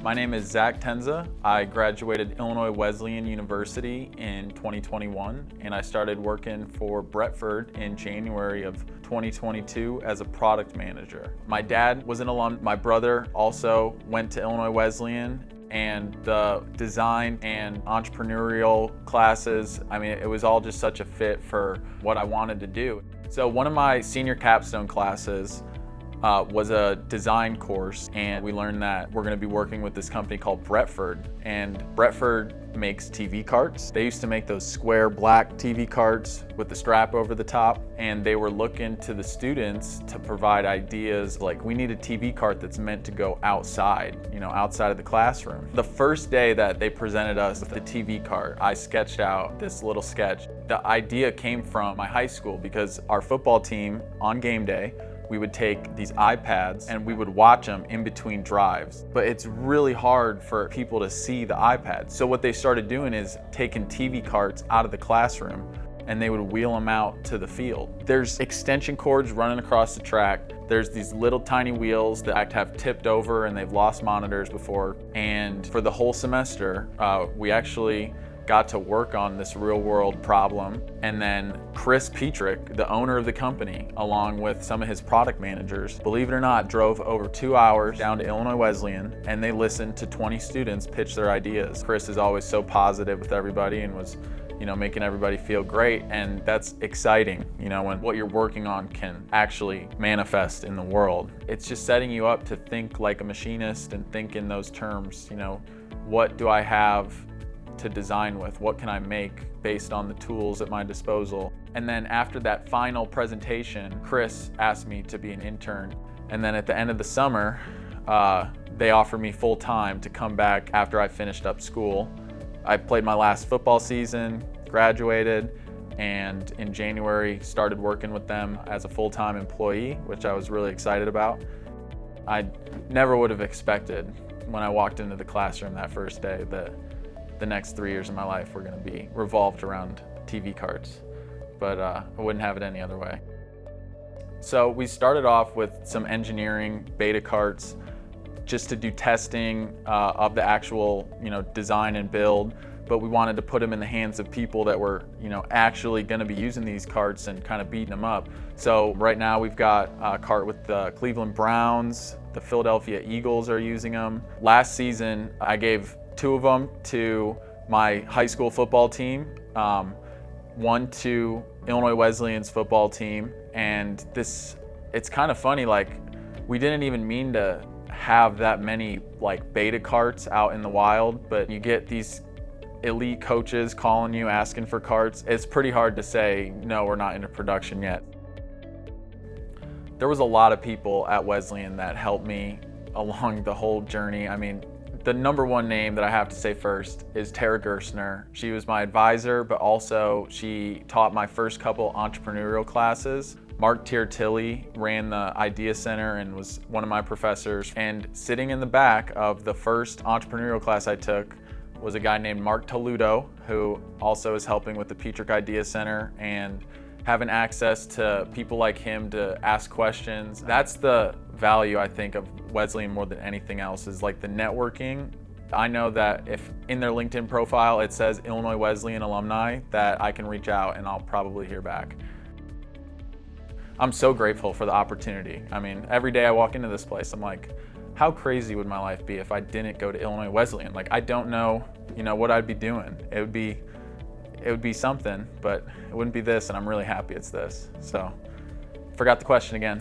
My name is Zack Tencza. I graduated Illinois Wesleyan University in 2021, and I started working for Bretford in January of 2022 as a product manager. My dad was an alum. My brother also went to Illinois Wesleyan, and the design and entrepreneurial classes, it was all just such a fit for what I wanted to do. So one of my senior capstone classes was a design course, and we learned that we're going to be working with this company called Bretford, and Bretford makes TV carts. They used to make those square black TV carts with the strap over the top, and they were looking to the students to provide ideas like, we need a TV cart that's meant to go outside, outside of the classroom. The first day that they presented us with the TV cart, I sketched out this little sketch. The idea came from my high school because our football team on game day, we would take these iPads and we would watch them in between drives. But it's really hard for people to see the iPads. So what they started doing is taking TV carts out of the classroom and they would wheel them out to the field. There's extension cords running across the track. There's these little tiny wheels that have tipped over and they've lost monitors before. And for the whole semester, we actually got to work on this real world problem. And then Chris Petrick, the owner of the company, along with some of his product managers, believe it or not, drove over 2 hours down to Illinois Wesleyan, and they listened to 20 students pitch their ideas. Chris is always so positive with everybody and was making everybody feel great, and that's exciting, when what you're working on can actually manifest in the world. It's just setting you up to think like a machinist and think in those terms, what do I have to design with? What can I make based on the tools at my disposal? And then after that final presentation, Chris asked me to be an intern. And then at the end of the summer, they offered me full time to come back after I finished up school. I played my last football season, graduated, and in January started working with them as a full-time employee, which I was really excited about. I never would have expected when I walked into the classroom that first day that the next 3 years of my life were going to be revolved around TV carts, but I wouldn't have it any other way. So we started off with some engineering beta carts just to do testing of the actual design and build, but we wanted to put them in the hands of people that were actually going to be using these carts and kind of beating them up. So right now we've got a cart with the Cleveland Browns, the Philadelphia Eagles are using them. Last season I gave 2 of them to my high school football team, one to Illinois Wesleyan's football team, and it's kind of funny, we didn't even mean to have that many beta carts out in the wild, but you get these elite coaches calling you asking for carts. It's pretty hard to say, no, we're not into production yet. There was a lot of people at Wesleyan that helped me along the whole journey. The number one name that I have to say first is Tara Gerstner. She was my advisor, but also she taught my first couple entrepreneurial classes. Mark Tiertilly ran the Idea Center and was one of my professors. And sitting in the back of the first entrepreneurial class I took was a guy named Mark Toludo, who also is helping with the Petrick Idea Center and having access to people like him to ask questions. That's the value, I think, of Wesleyan more than anything else, is the networking. I know that if in their LinkedIn profile it says Illinois Wesleyan alumni, that I can reach out and I'll probably hear back. I'm so grateful for the opportunity. Every day I walk into this place, I'm like, how crazy would my life be if I didn't go to Illinois Wesleyan? I don't know, what I'd be doing. It would be something, but it wouldn't be this, and I'm really happy it's this. So, forgot the question again.